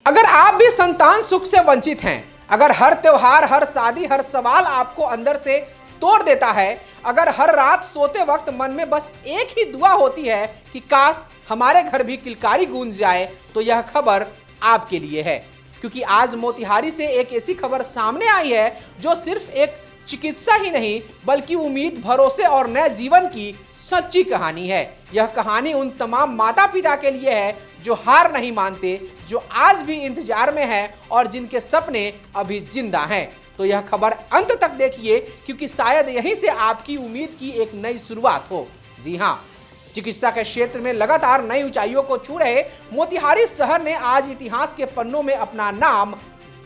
अगर आप भी संतान सुख से वंचित हैं, अगर हर त्योहार, हर शादी, हर सवाल आपको अंदर से तोड़ देता है, अगर हर रात सोते वक्त मन में बस एक ही दुआ होती है कि काश हमारे घर भी किलकारी गूंज जाए, तो यह खबर आपके लिए है। क्योंकि आज मोतिहारी से एक ऐसी खबर सामने आई है जो सिर्फ एक चिकित्सा ही नहीं बल्कि उम्मीद, भरोसे और नए जीवन की सच्ची कहानी है। यह कहानी उन तमाम माता पिता के लिए है जो हार नहीं मानते, जो आज भी इंतजार में हैं और जिनके सपने अभी जिंदा हैं। तो यह खबर अंत तक देखिए, क्योंकि शायद यहीं से आपकी उम्मीद की एक नई शुरुआत हो। जी हाँ, चिकित्सा के क्षेत्र में लगातार नई ऊंचाइयों को छू रहे मोतिहारी शहर ने आज इतिहास के पन्नों में अपना नाम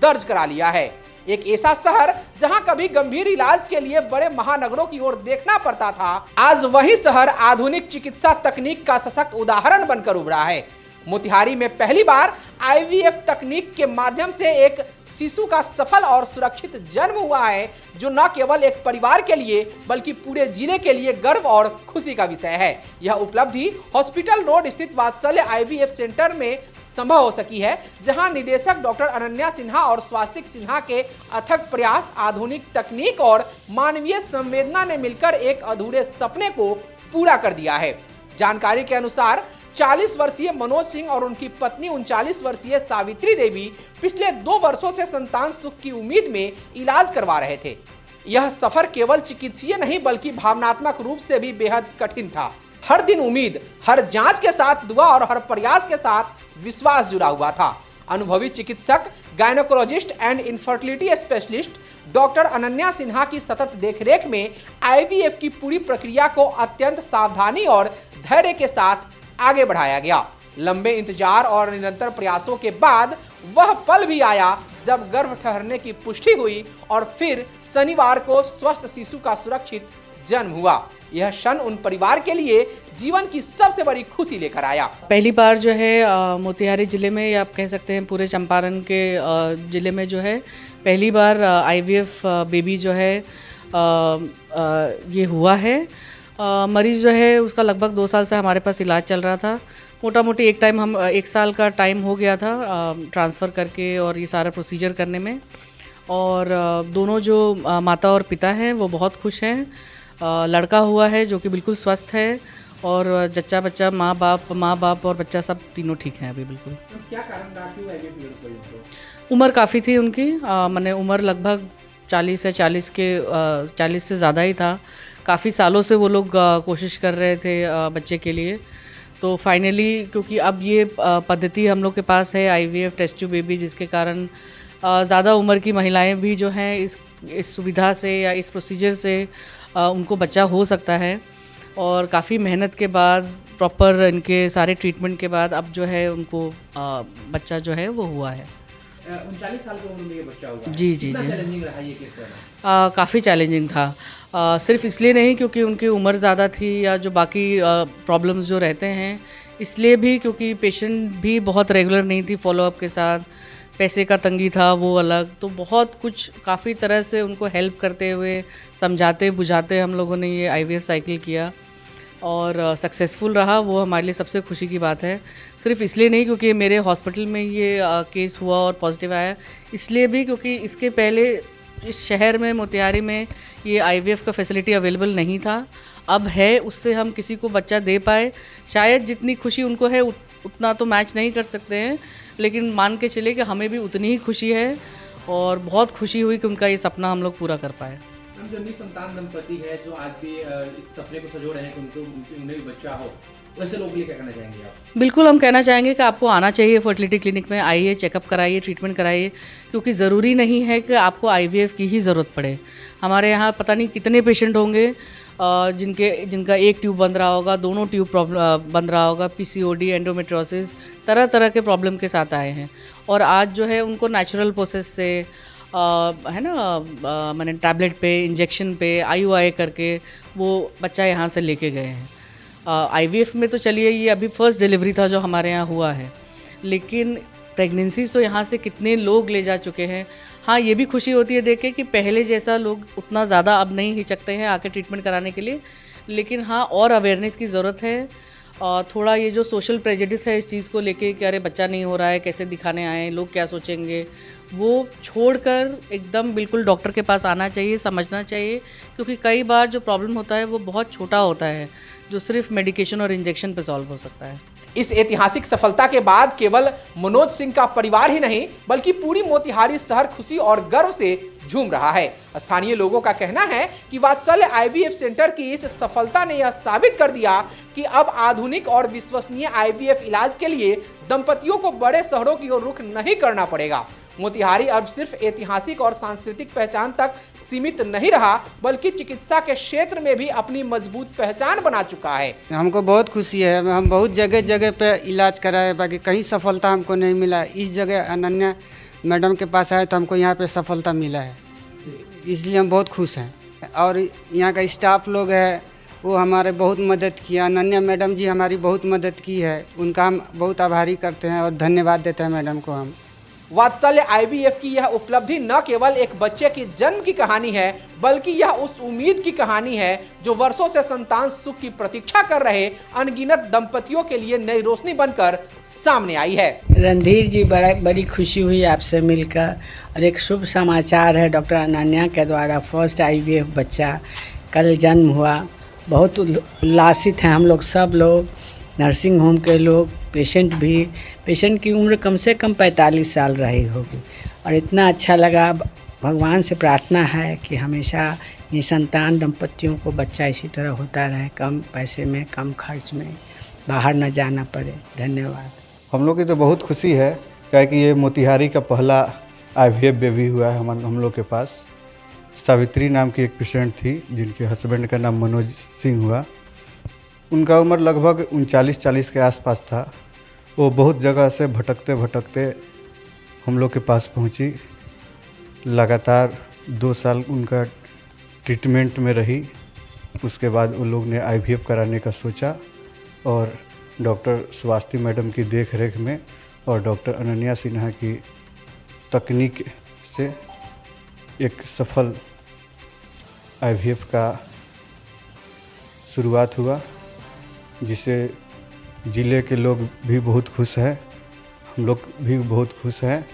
दर्ज करा लिया है। एक ऐसा शहर जहां कभी गंभीर इलाज के लिए बड़े महानगरों की ओर देखना पड़ता था, आज वही शहर आधुनिक चिकित्सा तकनीक का सशक्त उदाहरण बनकर उभरा है। मोतिहारी में पहली बार आईवीएफ तकनीक के माध्यम से एक शिशु का सफल और सुरक्षित जन्म हुआ है, जो न केवल एक परिवार के लिए बल्कि पूरे जिले के लिए गर्व और खुशी का विषय है। यह उपलब्धि हॉस्पिटल रोड स्थित वात्सल्य आईवीएफ सेंटर में संभव हो सकी है, जहां निदेशक डॉक्टर अनन्या सिन्हा और स्वास्तिक सिन्हा के अथक प्रयास, आधुनिक तकनीक और मानवीय संवेदना ने मिलकर एक अधूरे सपने को पूरा कर दिया है। जानकारी के अनुसार 40 वर्षीय मनोज सिंह और उनकी पत्नी 39 वर्षीय सावित्री देवी पिछले 2 वर्षों से संतान सुख की उम्मीद में इलाज करवा रहे थे। यह सफर केवल चिकित्सीय नहीं बल्कि भावनात्मक रूप से भी बेहद कठिन था। हर दिन उम्मीद, हर जांच के साथ दुआ और हर प्रयास के साथ विश्वास जुड़ा हुआ था। अनुभवी चिकित्सक, gynaecologist and infertility specialist doctor Ananya Sinha की सतत देखरेख में आईवीएफ की पूरी प्रक्रिया को अत्यंत सावधानी और धैर्य के साथ आगे बढ़ाया गया। लंबे इंतजार और निरंतर प्रयासों के बाद वह पल भी आया जब गर्भ ठहरने की पुष्टि हुई और फिर शनिवार को स्वस्थ शिशु का सुरक्षित जन्म हुआ। यह क्षण उन परिवार के लिए जीवन की सबसे बड़ी खुशी लेकर आया। पहली बार जो है मोतिहारी ज़िले में, या आप कह सकते हैं पूरे चंपारण के ज़िले में जो है पहली बार आईवीएफ बेबी जो है ये हुआ है। मरीज़ जो है उसका लगभग 2 साल से हमारे पास इलाज चल रहा था। मोटा मोटी एक साल का टाइम हो गया था ट्रांसफ़र करके और ये सारा प्रोसीजर करने में। और दोनों जो माता और पिता हैं वो बहुत खुश हैं। लड़का हुआ है जो कि बिल्कुल स्वस्थ है और जच्चा बच्चा, माँ बाप और बच्चा सब तीनों ठीक हैं अभी बिल्कुल। तो क्या कारण रहा कि वो उम्र काफ़ी थी उनकी, मैंने उम्र लगभग 40 या 40 से ज़्यादा ही था। काफ़ी सालों से वो लोग कोशिश कर रहे थे बच्चे के लिए। तो फाइनली क्योंकि अब ये पद्धति हम लोग के पास है आईवीएफ टेस्ट ट्यूब बेबी, जिसके कारण ज़्यादा उम्र की महिलाएं भी जो हैं इस सुविधा से या इस प्रोसीजर से उनको बच्चा हो सकता है। और काफ़ी मेहनत के बाद, प्रॉपर इनके सारे ट्रीटमेंट के बाद अब जो है उनको बच्चा जो है वो हुआ है। 39 साल की उम्र में ये बच्चा हुआ। जी। चैलेंजिंग रहा ये किस तरह? काफ़ी चैलेंजिंग था। सिर्फ इसलिए नहीं क्योंकि उनकी उम्र ज़्यादा थी या जो बाकी प्रॉब्लम्स जो रहते हैं, इसलिए भी क्योंकि पेशेंट भी बहुत रेगुलर नहीं थी फॉलोअप के साथ, पैसे का तंगी था वो अलग। तो बहुत कुछ काफ़ी तरह से उनको हेल्प करते हुए, समझाते बुझाते हम लोगों ने ये आईवीएफ साइकिल किया और सक्सेसफुल रहा। वो हमारे लिए सबसे खुशी की बात है। सिर्फ इसलिए नहीं क्योंकि मेरे हॉस्पिटल में ये केस हुआ और पॉजिटिव आया, इसलिए भी क्योंकि इसके पहले इस शहर में, मोतिहारी में, ये आईवीएफ का फैसिलिटी अवेलेबल नहीं था। अब है, उससे हम किसी को बच्चा दे पाए। शायद जितनी खुशी उनको है उतना तो मैच नहीं कर सकते हैं, लेकिन मान के चले कि हमें भी उतनी ही खुशी है और बहुत खुशी हुई कि उनका ये सपना हम लोग पूरा कर पाए। हम जो निसंतान दंपति है जो आज भी इस सपने को संजो रहे हैं कि उन्हें भी बच्चा हो, वैसे लोगों के लिए क्या कहना चाहेंगे आप? बिल्कुल, हम कहना चाहेंगे कि आपको आना चाहिए फर्टिलिटी क्लिनिक में। आइए, चेकअप कराइए, ट्रीटमेंट कराइए, क्योंकि ज़रूरी नहीं है कि आपको आईवीएफ की ही ज़रूरत पड़े। हमारे यहाँ पता नहीं कितने पेशेंट होंगे जिनका एक ट्यूब बंद रहा होगा, दोनों ट्यूब बंद रहा होगा, पीसीओडी, एंडोमेट्रियोसिस, तरह तरह के प्रॉब्लम के साथ आए हैं। और आज जो है उनको नेचुरल प्रोसेस से है ना, मैंने टैबलेट पे, इंजेक्शन पे, IUI करके वो बच्चा यहाँ से लेके गए हैं। आईवीएफ में तो चलिए ये अभी फर्स्ट डिलीवरी था जो हमारे यहाँ हुआ है, लेकिन प्रेगनेंसीज तो यहाँ से कितने लोग ले जा चुके हैं। हाँ, ये भी खुशी होती है देख के कि पहले जैसा लोग उतना ज़्यादा अब नहीं हिचकते हैं आके ट्रीटमेंट कराने के लिए, लेकिन हाँ और अवेयरनेस की ज़रूरत है। और थोड़ा ये जो सोशल प्रेजुडिस है इस चीज़ को लेके कि अरे बच्चा नहीं हो रहा है, कैसे दिखाने आए, लोग क्या सोचेंगे, वो छोड़कर एकदम बिल्कुल डॉक्टर के पास आना चाहिए, समझना चाहिए। क्योंकि कई बार जो प्रॉब्लम होता है वो बहुत छोटा होता है, जो सिर्फ मेडिकेशन और इंजेक्शन पे सॉल्व हो सकता है। इस ऐतिहासिक सफलता के बाद केवल मनोज सिंह का परिवार ही नहीं बल्कि पूरी मोतिहारी शहर खुशी और गर्व से झूम रहा है। स्थानीय लोगों का कहना है कि वात्सल्य आईवीएफ सेंटर की इस सफलता ने यह साबित कर दिया कि अब आधुनिक और विश्वसनीय आईवीएफ इलाज के लिए दंपतियों को बड़े शहरों की ओर रुख नहीं करना पड़ेगा। मोतिहारी अब सिर्फ ऐतिहासिक और सांस्कृतिक पहचान तक सीमित नहीं रहा बल्कि चिकित्सा के क्षेत्र में भी अपनी मजबूत पहचान बना चुका है। हमको बहुत खुशी है, हम बहुत जगह जगह पे इलाज कराए, बाकी कहीं सफलता हमको नहीं मिला। इस जगह अनन्या मैडम के पास आए तो हमको यहाँ पे सफलता मिला है, इसलिए हम बहुत खुश हैं। और यहाँ का स्टाफ लोग है वो हमारे बहुत मदद किया। अनन्या मैडम जी हमारी बहुत मदद की है, उनका हम बहुत आभारी करते हैं और धन्यवाद देते हैं मैडम को हम। वात्सल्य आईवीएफ की यह उपलब्धि न केवल एक बच्चे की जन्म की कहानी है बल्कि यह उस उम्मीद की कहानी है जो वर्षों से संतान सुख की प्रतीक्षा कर रहे अनगिनत दंपतियों के लिए नई रोशनी बनकर सामने आई है। रणधीर जी, बड़ी खुशी हुई आपसे मिलकर और एक शुभ समाचार है, डॉक्टर अनन्या के द्वारा फर्स्ट आईवीएफ बच्चा कल जन्म हुआ। बहुत उल्लासित हैं हम लोग, सब लोग, नर्सिंग होम के लोग, पेशेंट भी। पेशेंट की उम्र कम से कम 45 साल रही होगी और इतना अच्छा लगा। भगवान से प्रार्थना है कि हमेशा निसंतान दंपतियों को बच्चा इसी तरह होता रहे, कम पैसे में, कम खर्च में, बाहर न जाना पड़े। धन्यवाद। हम लोग की तो बहुत खुशी है, क्या कि ये मोतिहारी का पहला आईवीएफ बेबी हुआ है हम लोग के पास। सावित्री नाम की एक पेशेंट थी जिनके हस्बैंड का नाम मनोज सिंह हुआ। उनका उम्र लगभग 39-40 के आसपास था। वो बहुत जगह से भटकते भटकते हम लोग के पास पहुंची। लगातार 2 साल उनका ट्रीटमेंट में रही। उसके बाद उन लोग ने आईवीएफ कराने का सोचा और डॉक्टर स्वास्थ्य मैडम की देख रेख में और डॉक्टर अनन्या सिन्हा की तकनीक से एक सफल आईवीएफ का शुरुआत हुआ, जिसे ज़िले के लोग भी बहुत खुश हैं, हम लोग भी बहुत खुश हैं।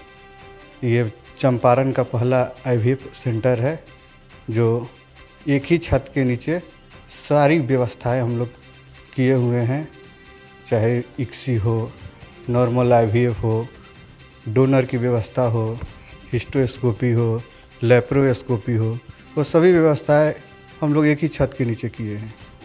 ये चंपारण का पहला आईवीएफ सेंटर है जो एक ही छत के नीचे सारी व्यवस्थाएं हम लोग किए हुए हैं, चाहे इक्सी हो, नॉर्मल आईवीएफ हो, डोनर की व्यवस्था हो, हिस्टोस्कोपी हो, लेप्रोस्कोपी हो, वो सभी व्यवस्थाएं हम लोग एक ही छत के नीचे किए हैं।